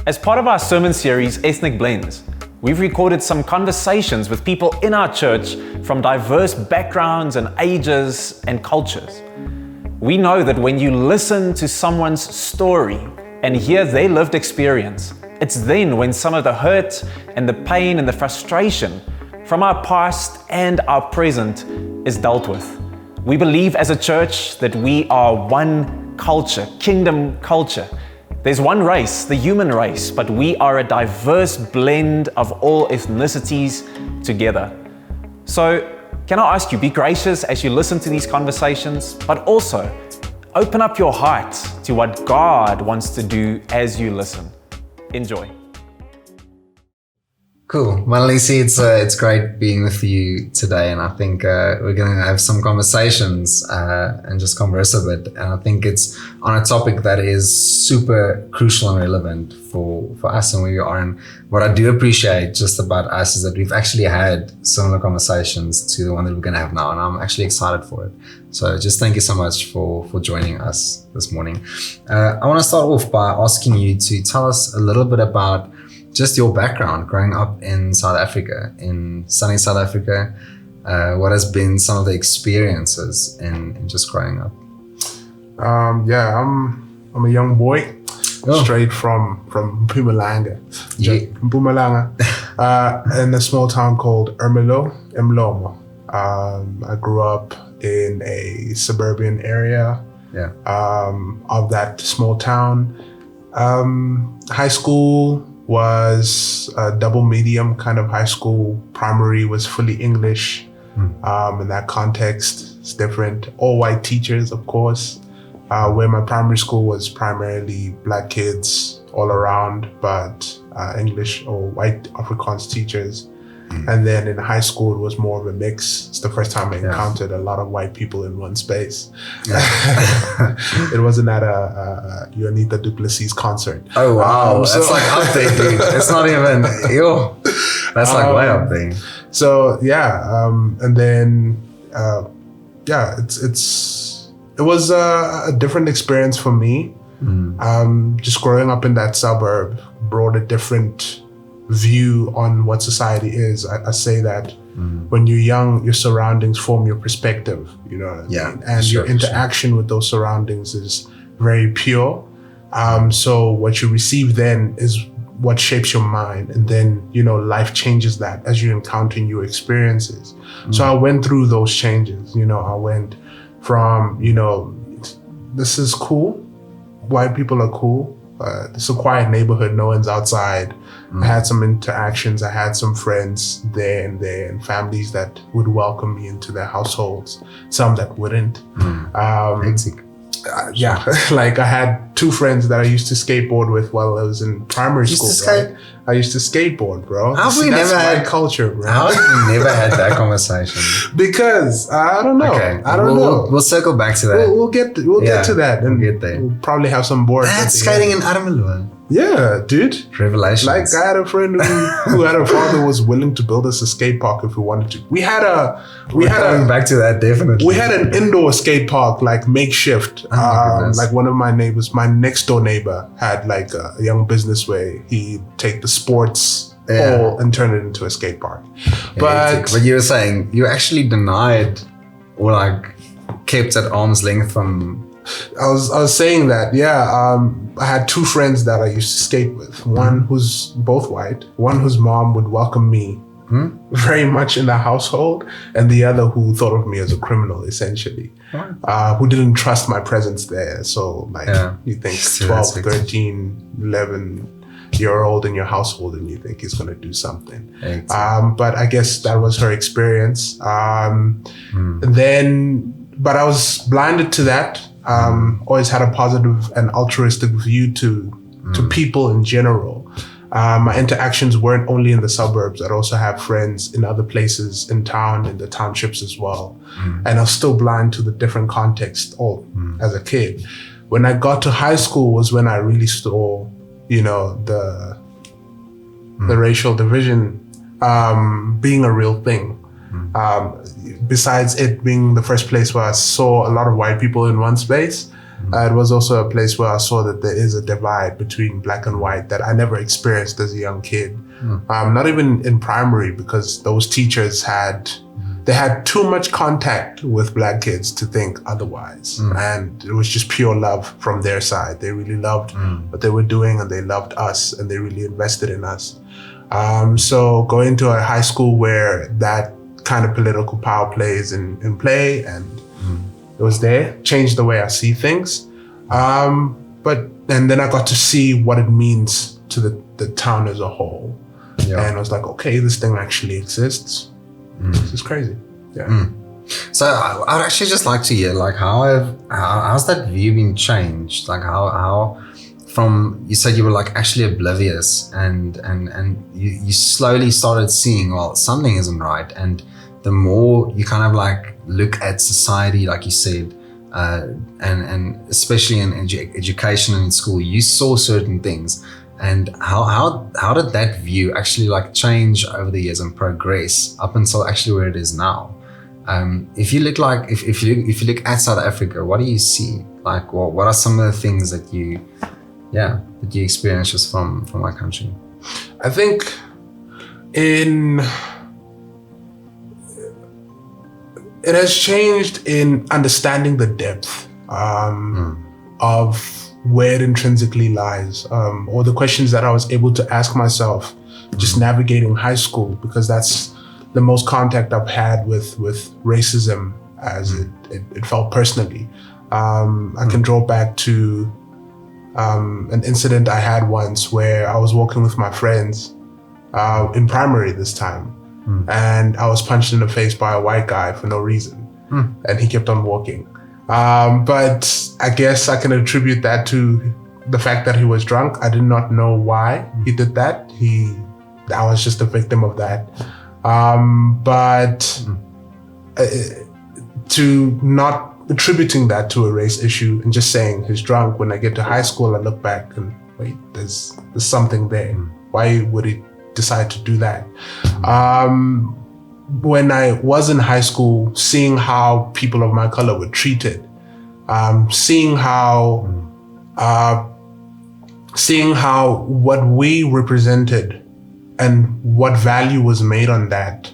As part of our sermon series, Ethnic Blends, we've recorded some conversations with people in our church from diverse backgrounds and ages and cultures. We know that when you listen to someone's story and hear their lived experience, it's then when some of the hurt and the pain and the frustration from our past and our present is dealt with. We believe as a church that we are one culture, kingdom culture. There's one race, the human race, but we are a diverse blend of all ethnicities together. So, can I ask you, be gracious as you listen to these conversations, but also open up your heart to what God wants to do as you listen. Enjoy. Cool. Manelisi, it's great being with you today, and I think we're going to have some conversations and just converse a bit. And I think it's on a topic that is super crucial and relevant for us and where we are. And what I do appreciate just about us is that we've actually had similar conversations to the one that we're going to have now, and I'm actually excited for it. So just thank you so much for joining us this morning. I want to start off by asking you to tell us a little bit about just your background growing up in South Africa, in sunny South Africa. What has been some of the experiences in just growing up? I'm a young boy, straight from Mpumalanga, in a small town called Mlomo. I grew up in a suburban area of that small town. High school was a double medium kind of high school. Primary was fully English. In that context, it's different. All white teachers, of course. Where my primary school was primarily black kids all around, but English or white Afrikaans teachers. And then in high school, it was more of a mix. It's the first time I encountered a lot of white people in one space. It wasn't at a Juanita Duplessis concert. Oh, wow. That's like up there, dude. It's not even, that's like way up there. So, and then, it was a different experience for me. Just growing up in that suburb brought a different view on what society is. I say that when you're young, your surroundings form your perspective, you know what I mean? And your interaction with those surroundings is very pure. So what you receive then is what shapes your mind. And then, life changes that as you encounter new experiences. So I went through those changes. I went from, this is cool. White people are cool. It's a quiet neighborhood. No one's outside. I had some interactions. I had some friends there and families that would welcome me into their households. Some that wouldn't. Like I had two friends that I used to skateboard with while I was in primary school. Right? I used to skateboard, bro. How we never had culture, bro? How have we never had that conversation? Because I don't know. Okay. I don't know. We'll circle back to that. We'll get to that, and we'll get there. We'll probably have some boards. That's skating in Armelo. Yeah, dude. Revelations. Like I had a friend who had a father who was willing to build us a skate park if we wanted to. Back to that, definitely. We had an indoor skate park, like makeshift. Like one of my neighbors, my next door neighbor had like a young business where he'd take the sports hall and turn it into a skate park. But you were saying you actually denied or like kept at arm's length from. I was saying that, I had two friends that I used to skate with. One who's both white, one whose mom would welcome me very much in the household, and the other who thought of me as a criminal, essentially, who didn't trust my presence there. So you think 12, 13, 11-year-old in your household and you think he's going to do something. But I guess that was her experience. But I was blinded to that. Always had a positive and altruistic view to people in general. My interactions weren't only in the suburbs. I'd also have friends in other places in town, in the townships as well. And I was still blind to the different context as a kid. When I got to high school was when I really saw, the racial division being a real thing. Besides it being the first place where I saw a lot of white people in one space, It was also a place where I saw that there is a divide between black and white that I never experienced as a young kid. Not even in primary, because those teachers had too much contact with black kids to think otherwise. And it was just pure love from their side. They really loved what they were doing, and they loved us, and they really invested in us. So going to a high school where that kind of political power plays in play, and it was there, changed the way I see things. And then I got to see what it means to the town as a whole. Yeah. And I was like, okay, this thing actually exists. This is crazy. Yeah. So I'd actually just like to hear, like, how's that view been changed? Like how from, you said you were like actually oblivious, and you slowly started seeing, well, something isn't right. And the more you kind of like look at society, like you said, and especially in education and in school, you saw certain things. And how did that view actually like change over the years and progress up until actually where it is now? If you look like if you look at South Africa, what do you see? Like, what are some of the things that you experience just from our country? I think it has changed in understanding the depth of where it intrinsically lies, or the questions that I was able to ask myself just navigating high school, because that's the most contact I've had with racism as it felt personally. I can draw back to an incident I had once where I was walking with my friends in primary this time, and I was punched in the face by a white guy for no reason, and he kept on walking. But I guess I can attribute that to the fact that he was drunk. I did not know why he did that. I was just a victim of that. To not attributing that to a race issue and just saying he's drunk, when I get to high school, I look back and wait, there's something there. Why would he decide to do that? When I was in high school, seeing how people of my color were treated, seeing how what we represented and what value was made on that,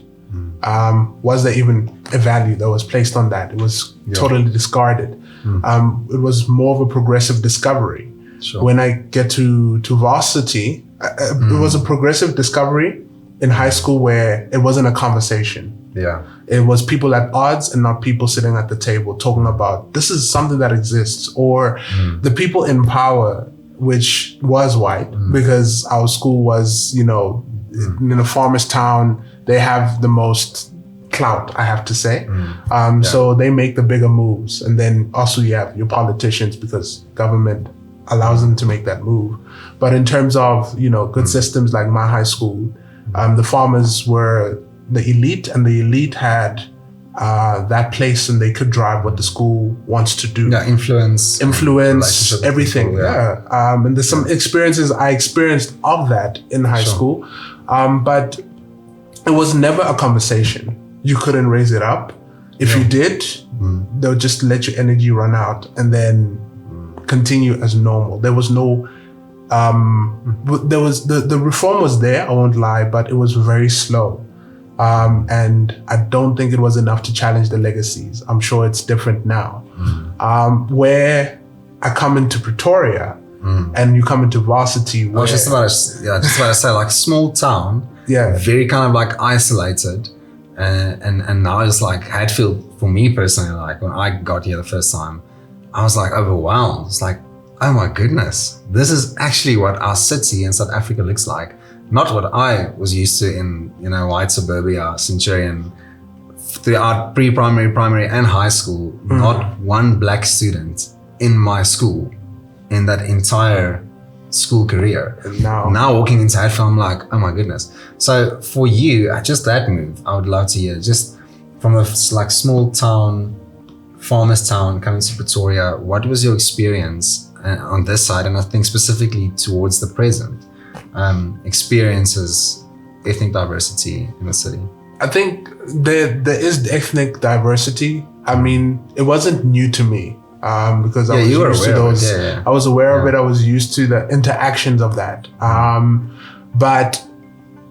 was there even a value that was placed on that? It was totally discarded. It was more of a progressive discovery. Sure. When I get to varsity, it was a progressive discovery in high school where it wasn't a conversation. Yeah. It was people at odds and not people sitting at the table talking about this is something that exists, or the people in power, which was white, because our school was, in a farmer's town, they have the most clout, I have to say. So they make the bigger moves. And then also you have your politicians, because government allows them to make that move. But in terms of, good systems like my high school, the farmers were the elite, and the elite had that place, and they could drive what the school wants to do. Yeah, influence everything. People, and there's some experiences I experienced of that in high school, but it was never a conversation. You couldn't raise it up. If you did, they would just let your energy run out and then continue as normal. There was no the reform was there, I won't lie, but it was very slow. And I don't think it was enough to challenge the legacies. I'm sure it's different now. Where I come into Pretoria and you come into varsity. I was just about to say, like, small town, very kind of like isolated. And now it's like Hatfield, for me personally, like when I got here the first time, I was like overwhelmed. It's like, oh my goodness, this is actually what our city in South Africa looks like. Not what I was used to in, white suburbia, Centurion, throughout pre-primary, primary and high school. Not one black student in my school in that entire school career. And now walking into Hatfield, I'm like, oh my goodness. So for you, just that move, I would love to hear, just from a like small town, farmer's town, coming to Pretoria, what was your experience on this side? And I think specifically towards the present, experiences, ethnic diversity in the city. I think there is ethnic diversity. I mean, it wasn't new to me. because I was you were used to aware of it. those. Yeah. I was aware of it. I was used to the interactions of that. But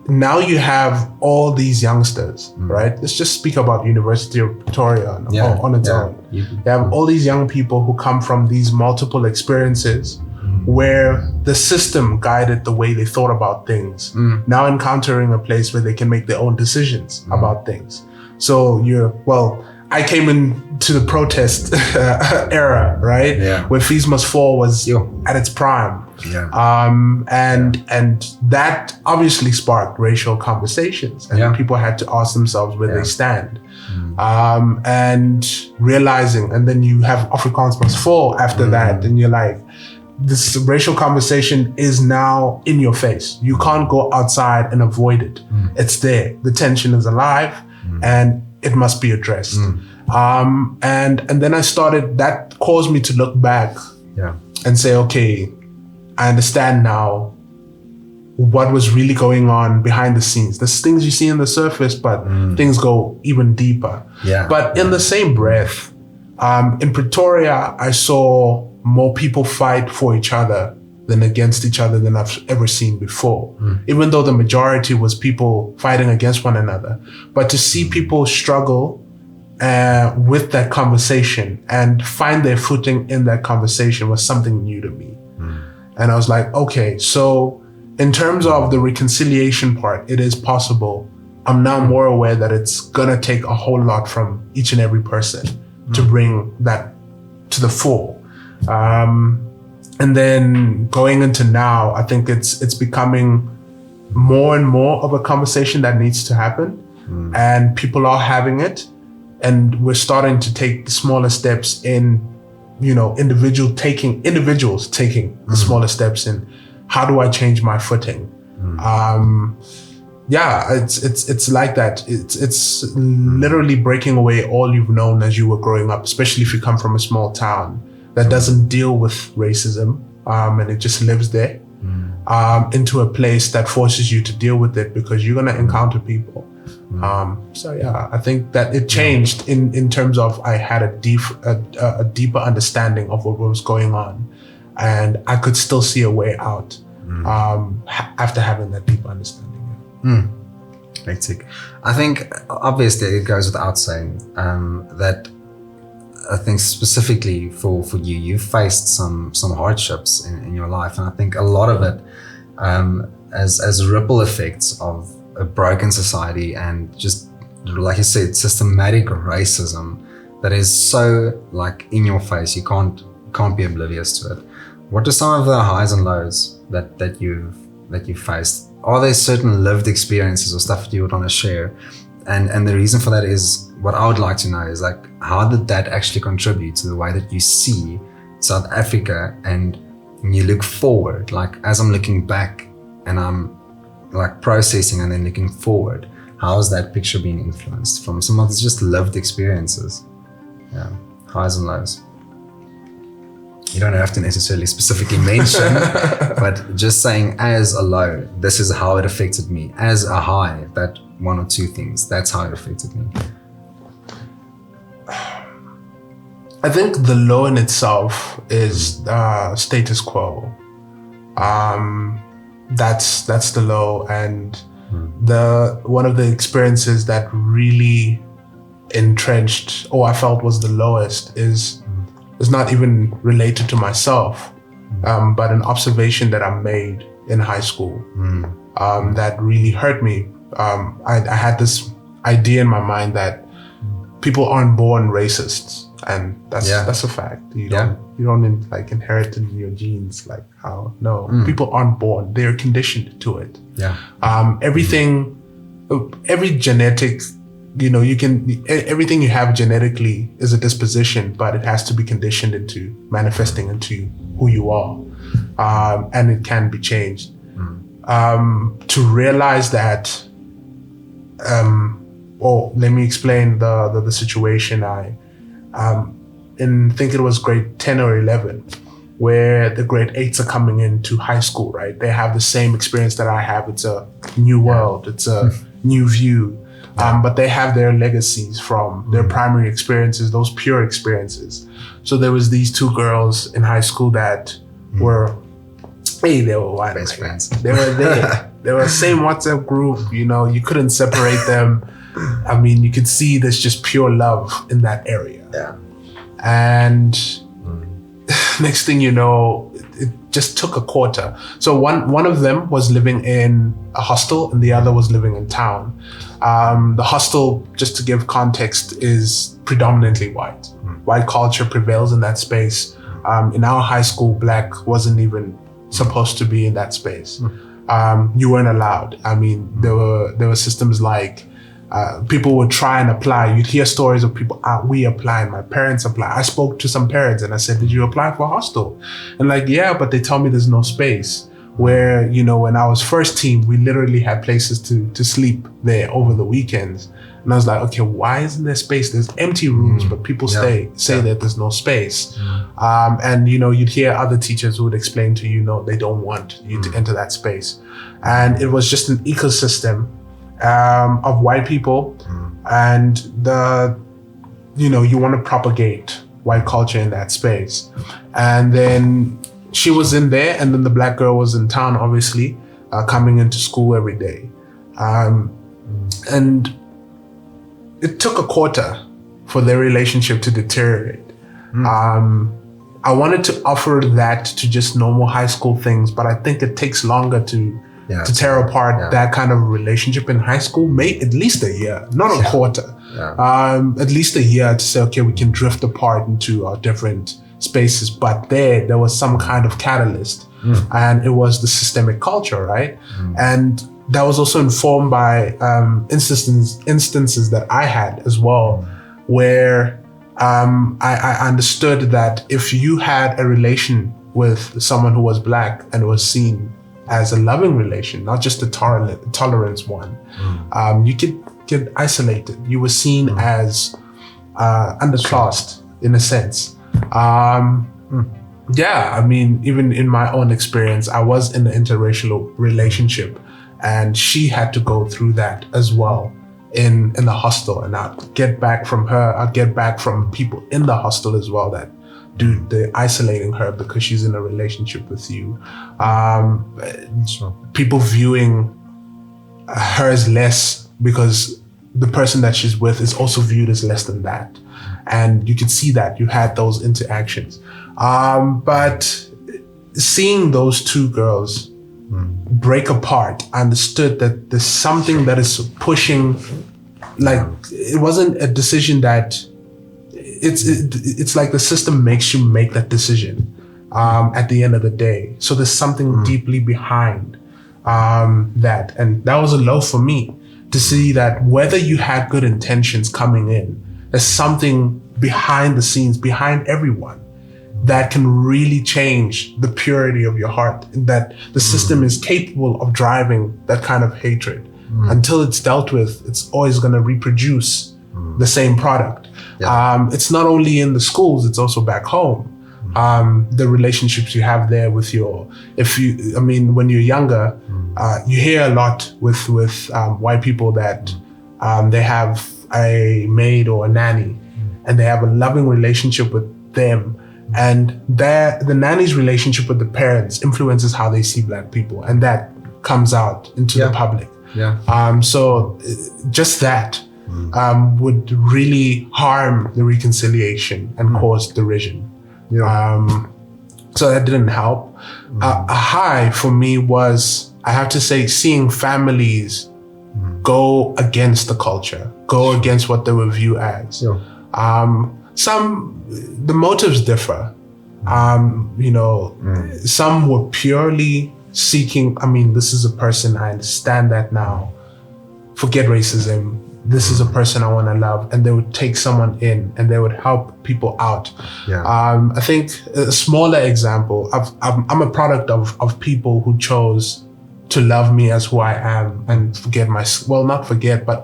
now you have all these youngsters, right? Let's just speak about University of Pretoria on its own. You have all these young people who come from these multiple experiences where the system guided the way they thought about things, now encountering a place where they can make their own decisions about things. So I came into the protest era, right? Yeah. Where Fees Must Fall was at its prime. Yeah. And that obviously sparked racial conversations, and people had to ask themselves where they stand. And realizing, and then you have Afrikaans Must Fall after that, and you're like, this racial conversation is now in your face. You can't go outside and avoid it. It's there. The tension is alive, and it must be addressed. And then that caused me to look back and say, okay, I understand now what was really going on behind the scenes. There's things you see on the surface, but things go even deeper. But in the same breath, in Pretoria, I saw more people fight for each other than against each other than I've ever seen before. Even though the majority was people fighting against one another. But to see people struggle with that conversation and find their footing in that conversation was something new to me. And I was like, okay, so in terms of the reconciliation part, it is possible. I'm now more aware that it's gonna take a whole lot from each and every person to bring that to the fore. And then going into now, I think it's becoming more and more of a conversation that needs to happen, and people are having it, and we're starting to take the smaller steps in, individuals taking the smaller steps in. How do I change my footing? It's like that. It's literally breaking away all you've known as you were growing up, especially if you come from a small town that doesn't deal with racism, and it just lives there, into a place that forces you to deal with it because you're gonna encounter people. I think that it changed in terms of I had a deeper understanding of what was going on, and I could still see a way out after having that deep understanding. Hectic. I think obviously it goes without saying that I think specifically for you, you faced some hardships in your life, and I think a lot of it as ripple effects of a broken society and just, like you said, systematic racism that is so like in your face. You can't be oblivious to it. What are some of the highs and lows that you've faced? Are there certain lived experiences or stuff that you would want to share? And the reason for that is, what I would like to know is like, how did that actually contribute to the way that you see South Africa and you look forward? Like, as I'm looking back and I'm like processing and then looking forward, how is that picture being influenced from some of these just lived experiences? Yeah, highs and lows. You don't have to necessarily specifically mention, but just saying as a low, this is how it affected me. As a high, that one or two things, that's how it affected me. I think the low in itself is status quo. That's the low, and one of the experiences that really entrenched, or I felt was the lowest, is not even related to myself, but an observation that I made in high school that really hurt me. I had this idea in my mind that people aren't born racists, and that's a fact. You don't like inherit it in your genes. Like how? No, people aren't born; they are conditioned to it. Every genetic. Everything you have genetically is a disposition, but it has to be conditioned into manifesting into who you are. And it can be changed. To realize that, let me explain the situation. I think it was grade 10 or 11, where the grade 8s are coming into high school, right? They have the same experience that I have. It's a new world. It's a new view. But they have their legacies from their primary experiences, those pure experiences. So there was these two girls in high school that were, they were one. Best friends. They were there. They were the same WhatsApp group, you couldn't separate them. I mean, you could see there's just pure love in that area. Yeah. And next thing you know, it just took a quarter. So one of them was living in a hostel and the other was living in town. The hostel, just to give context, is predominantly white. White culture prevails in that space. In our high school, black wasn't even supposed to be in that space. You weren't allowed. I mean, there were systems like people would try and apply. You'd hear stories of people, we applied, my parents applied. I spoke to some parents and I said, did you apply for a hostel? And like, yeah, but they tell me there's no space. Where, when I was first team, we literally had places to sleep there over the weekends. And I was like, okay, why isn't there space? There's empty rooms, but people say that there's no space. And, you'd hear other teachers who would explain to you, no, they don't want you to enter that space. And it was just an ecosystem of white people. And you want to propagate white culture in that space. And then she was in there, and then the black girl was in town, obviously, coming into school every day. And it took a quarter for their relationship to deteriorate. I wanted to offer that to just normal high school things, but I think it takes longer to tear apart that kind of relationship in high school. At least a year, not a quarter. At least a year to say, okay, we can drift apart into our different spaces. But there was some kind of catalyst, and it was the systemic culture, right? And that was also informed by instances that I had as well, where I understood that if you had a relation with someone who was black and it was seen as a loving relation, not just a tolerance one, you could get isolated. You were seen as underclassed in a sense. Yeah, I mean, even in my own experience, I was in an interracial relationship, and she had to go through that as well in the hostel. And I'd get back from her, I'd get back from people in the hostel as well that they're isolating her because she's in a relationship with you. People viewing her as less because the person that she's with is also viewed as less than that. And you could see that you had those interactions. But seeing those two girls break apart, I understood that there's something that is pushing, like, it wasn't a decision that, it's like the system makes you make that decision at the end of the day. So there's something deeply behind that. And that was a low for me to see that whether you had good intentions coming in, there's something behind the scenes, behind everyone, that can really change the purity of your heart, and that the system is capable of driving that kind of hatred. Until it's dealt with, it's always going to reproduce the same product. It's not only in the schools, it's also back home. The relationships you have there with when you're younger, you hear a lot with white people that they have a maid or a nanny, and they have a loving relationship with them. And the nanny's relationship with the parents influences how they see black people, and that comes out into the public. So just that would really harm the reconciliation and cause derision. So that didn't help. A high for me was, I have to say, seeing families go against the culture, go against what they were viewed as. The motives differ. Some were purely seeking, this is a person, I understand that now. Forget racism. This is a person I want to love. And they would take someone in and they would help people out. I think a smaller example, I'm a product of people who chose to love me as who I am and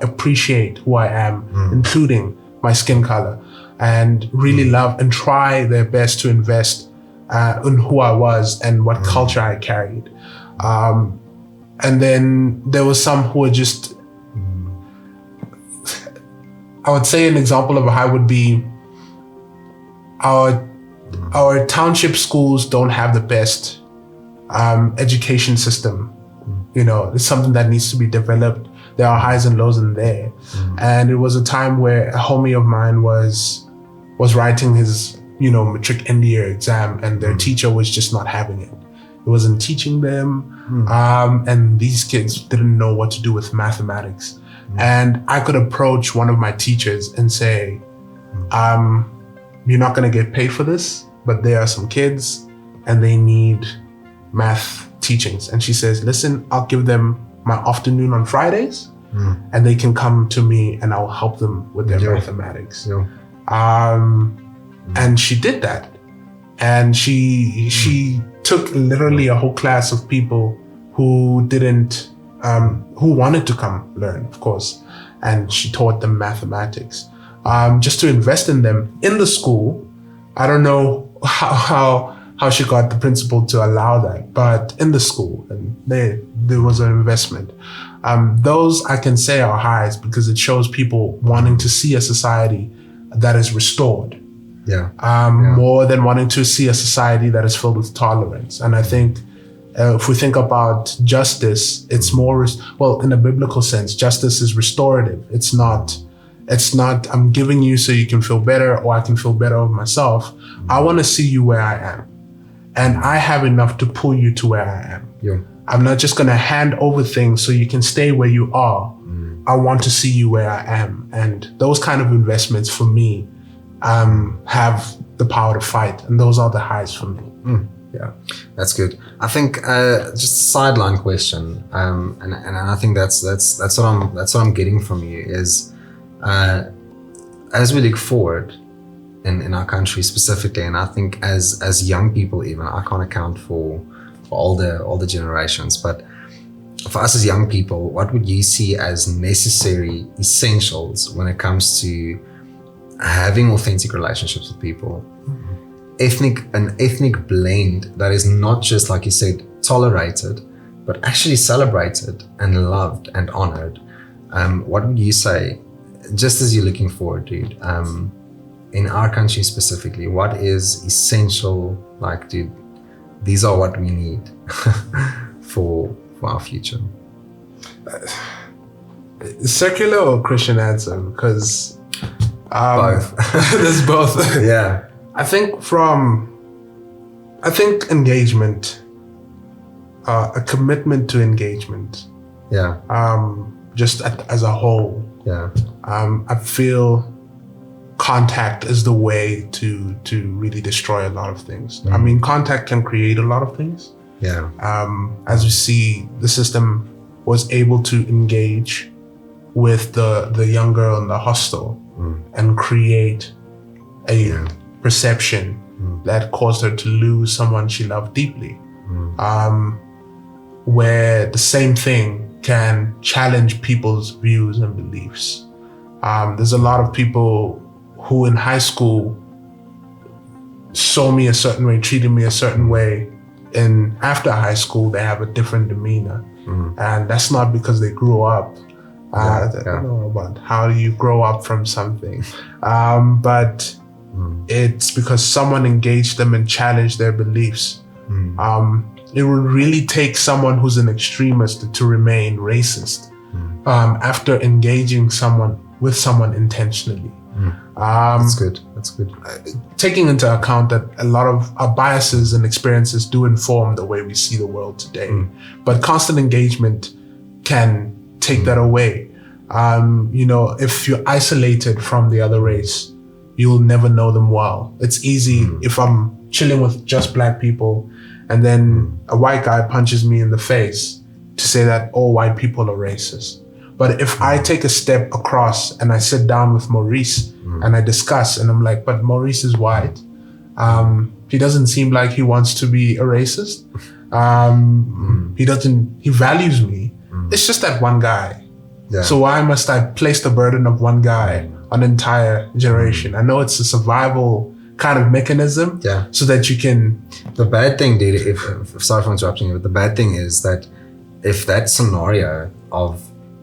appreciate who I am, including my skin color, and really love and try their best to invest in who I was and what culture I carried. And then there was some who were just I would say an example of a high would be our township schools don't have the best education system. You know, it's something that needs to be developed. There are highs and lows in there. And it was a time where a homie of mine was writing his, you know, matric end year exam, and their teacher was just not having it. It wasn't teaching them. And these kids didn't know what to do with mathematics. And I could approach one of my teachers and say, you're not going to get paid for this, but there are some kids and they need math teachings. And she says, listen, I'll give them my afternoon on Fridays and they can come to me and I'll help them with their mathematics. And she did that. And she took literally a whole class of people who didn't, who wanted to come learn, of course. And she taught them mathematics. Just to invest in them in the school. I don't know how she got the principal to allow that, but in the school, and there was an investment. Those I can say are highs because it shows people wanting to see a society that is restored. More than wanting to see a society that is filled with tolerance. And I think if we think about justice, it's more, well, in a biblical sense, justice is restorative. It's not I'm giving you so you can feel better or I can feel better of myself. I want to see you where I am. And I have enough to pull you to where I am. I'm not just going to hand over things so you can stay where you are. I want to see you where I am. And those kind of investments for me have the power to fight. And those are the highs for me. Yeah, that's good. I think just a sideline question, and I think that's what I'm getting from you is, as we look forward in our country specifically, and I think as young people even, I can't account for all the generations, but for us as young people, what would you see as necessary essentials when it comes to having authentic relationships with people? An ethnic blend that is not just, like you said, tolerated, but actually celebrated and loved and honored. What would you say, just as you're looking forward, dude, in our country specifically, what is essential? Like, dude, these are what we need for our future. Secular or Christian answer? Because both. There's both. Yeah. I think engagement, a commitment to engagement. Yeah. Just as a whole. Yeah. I feel contact is the way to really destroy a lot of things. I mean, contact can create a lot of things. Yeah. As you see, the system was able to engage with the young girl in the hostel and create a perception that caused her to lose someone she loved deeply. Where the same thing can challenge people's views and beliefs. There's a lot of people who in high school saw me a certain way, treated me a certain way, and after high school they have a different demeanor. And that's not because they grew up. I don't know about how do you grow up from something, but it's because someone engaged them and challenged their beliefs. It would really take someone who's an extremist to remain racist after engaging with someone intentionally. That's good. Taking into account that a lot of our biases and experiences do inform the way we see the world today. But constant engagement can take that away. If you're isolated from the other race, you'll never know them well. It's easy if I'm chilling with just black people and then a white guy punches me in the face to say that all white people are racist. But if I take a step across and I sit down with Maurice and I discuss and I'm like, but Maurice is white. He doesn't seem like he wants to be a racist. He values me. It's just that one guy. Yeah. So why must I place the burden of one guy on an entire generation? I know it's a survival kind of mechanism so that you can... The bad thing, dude, if sorry for interrupting you, but the bad thing is that if that scenario of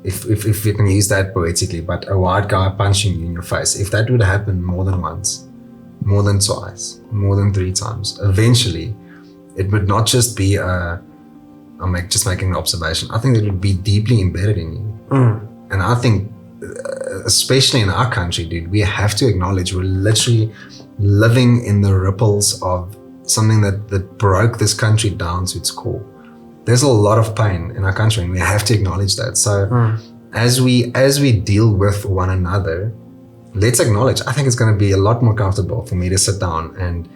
if we can use that poetically, but a white guy punching you in your face, if that would happen more than once, more than twice, more than 3 times, eventually it would not just be just making an observation. I think it would be deeply embedded in you. And I think, especially in our country, dude, we have to acknowledge we're literally living in the ripples of something that broke this country down to its core. There's a lot of pain in our country, and we have to acknowledge that. So as we deal with one another, let's acknowledge. I think it's going to be a lot more comfortable for me to sit down and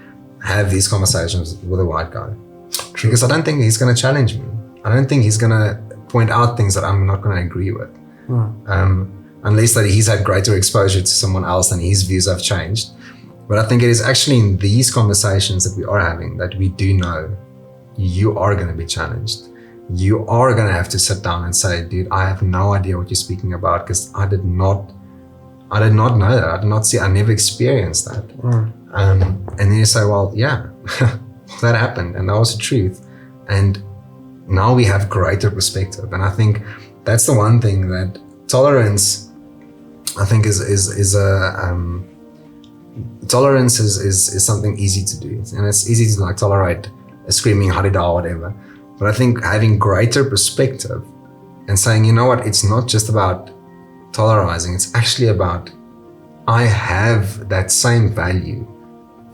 have these conversations with a white guy. True. Because I don't think he's going to challenge me. I don't think he's going to point out things that I'm not going to agree with. Unless that he's had greater exposure to someone else and his views have changed. But I think it is actually in these conversations that we are having that we do know you are going to be challenged. You are going to have to sit down and say, dude, I have no idea what you're speaking about, because I did not know that. I did not see, I never experienced that. And then you say, well, yeah, that happened and that was the truth. And now we have greater perspective. And I think that's the one thing that tolerance, I think tolerance is something easy to do. And it's easy to like tolerate a screaming harida or whatever. But I think having greater perspective and saying, you know what, it's not just about tolerizing, it's actually about, I have that same value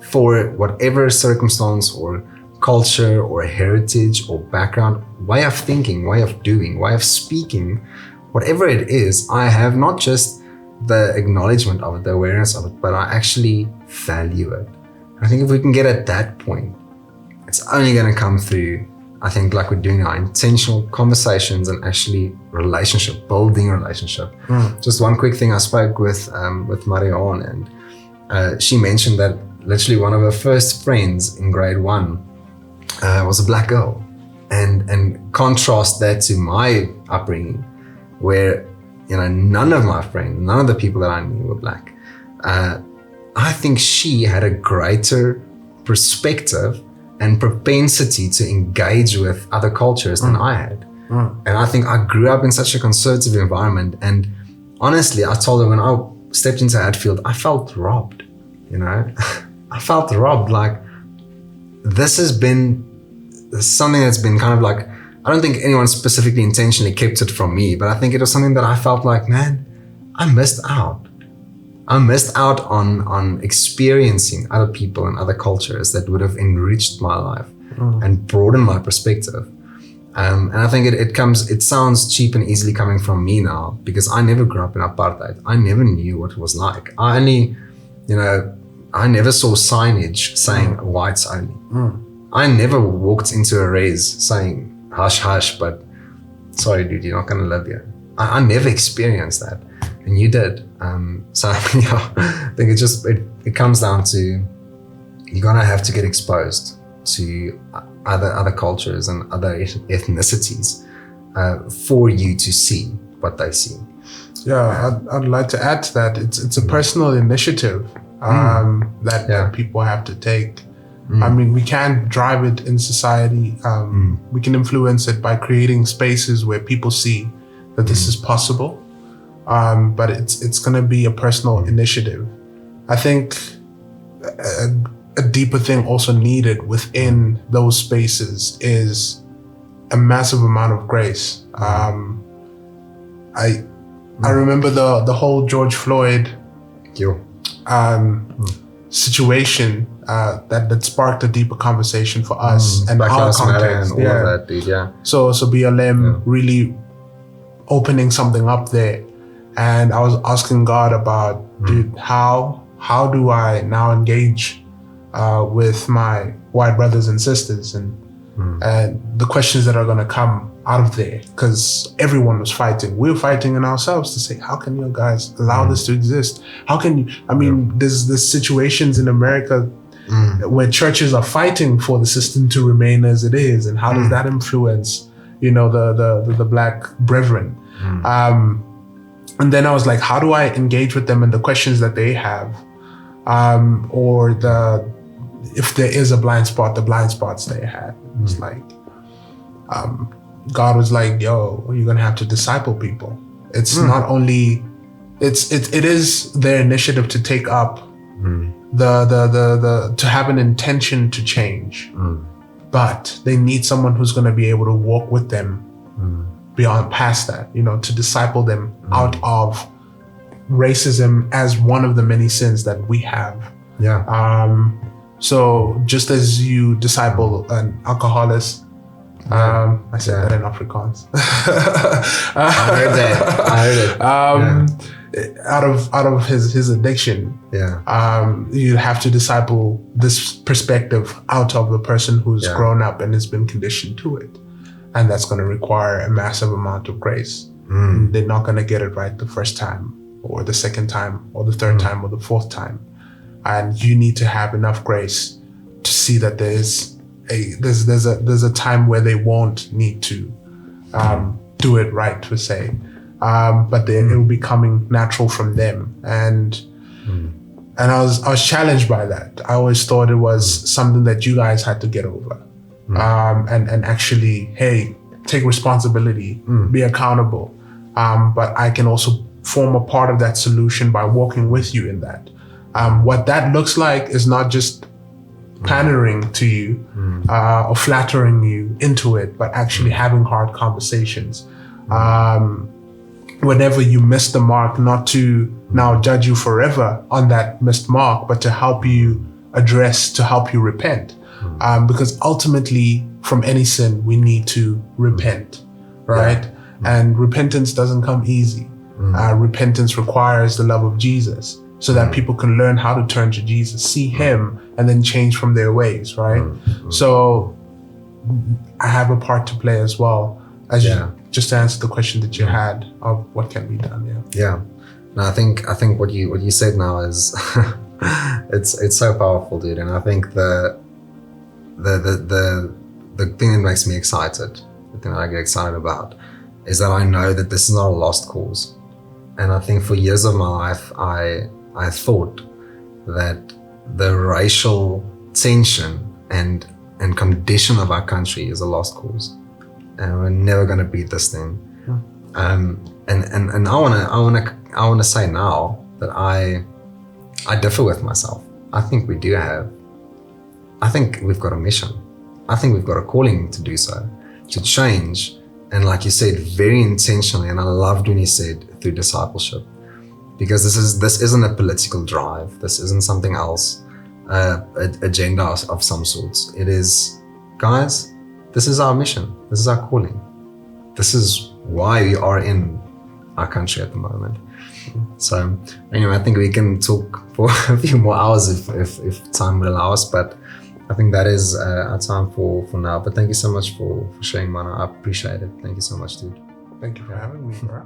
for whatever circumstance or culture or heritage or background, way of thinking, way of doing, way of speaking, whatever it is, I have not just the acknowledgement of it, the awareness of it, but I actually value it. I think if we can get at that point, it's only going to come through, I think, like we're doing now, intentional conversations and actually building relationship. Just one quick thing, I spoke with Marion, and she mentioned that literally one of her first friends in grade 1 was a black girl, and contrast that to my upbringing, where none of my friends, none of the people that I knew were black. I think she had a greater perspective and propensity to engage with other cultures than I had. And I think I grew up in such a conservative environment, and honestly, I told her when I stepped into Hatfield, I felt robbed, I felt robbed. Like, this has been something that's been kind of like, I don't think anyone specifically intentionally kept it from me, but I think it was something that I felt like, man, I missed out. I missed out on experiencing other people and other cultures that would have enriched my life and broadened my perspective. And I think it sounds cheap and easily coming from me now, because I never grew up in apartheid. I never knew what it was like. I never saw signage saying whites only. I never walked into a res saying hush hush, but sorry dude, you're not gonna live here. I never experienced that, and you did. So I think it comes down to, you're gonna have to get exposed to other cultures and other ethnicities for you to see what they see. Yeah, I'd like to add to that. It's a personal initiative that people have to take. I mean, we can't drive it in society. We can influence it by creating spaces where people see that this is possible. But it's going to be a personal initiative. I think a deeper thing also needed within those spaces is a massive amount of grace. I remember the whole George Floyd situation that sparked a deeper conversation for us and Black our Lives Matter context. and all of that, dude. Yeah. So BLM really opening something up there, and I was asking God about, dude, how do I now engage with my white brothers and sisters, and the questions that are going to come out of there, because everyone was fighting. We were fighting in ourselves to say, how can you guys allow this to exist? How can you? I mean, there's situations in America where churches are fighting for the system to remain as it is, and how does that influence, the black brethren? And then I was like, how do I engage with them and the questions that they have, or if there is a blind spot, the blind spots they had. It's like, God was like, yo, you're gonna have to disciple people. It's not only, it is their initiative to take up to have an intention to change, but they need someone who's going to be able to walk with them beyond past that, to disciple them out of racism as one of the many sins that we have. So just as you disciple an alcoholic, I said that in Afrikaans. I heard it. Out of his addiction, you have to disciple this perspective out of the person who's grown up and has been conditioned to it, and that's going to require a massive amount of grace. They're not going to get it right the first time, or the second time, or the third time, or the fourth time, and you need to have enough grace to see that there's a time where they won't need to do it right, per se. But then it will be coming natural from them, and I was challenged by that. I always thought it was something that you guys had to get over, and actually, hey, take responsibility, be accountable. But I can also form a part of that solution by walking with you in that. What that looks like is not just pandering to you or flattering you into it, but actually having hard conversations. Whenever you miss the mark, not to now judge you forever on that missed mark, but to help you address, to help you repent. Because ultimately, from any sin, we need to repent, right? And repentance doesn't come easy. Repentance requires the love of Jesus, so that people can learn how to turn to Jesus, see him, and then change from their ways, right? So I have a part to play as well, as you, just to answer the question that you had of what can be done. No, I think what you said now is it's so powerful, dude. And I think the thing that makes me excited, the thing that I get excited about, is that I know that this is not a lost cause. And I think for years of my life, I thought that the racial tension and condition of our country is a lost cause, and we're never going to beat this thing. And I wanna say now that I differ with myself. I think we do have. I think we've got a mission. I think we've got a calling to do so, to change. And like you said, very intentionally. And I loved when you said through discipleship. Because this isn't a political drive. This isn't something else, agenda of some sorts. It is, guys, this is our mission. This is our calling. This is why we are in our country at the moment. So anyway, I think we can talk for a few more hours if time will allow us. But I think that is our time for now. But thank you so much for sharing, Mana. I appreciate it. Thank you so much, dude. Thank you for having me, bro.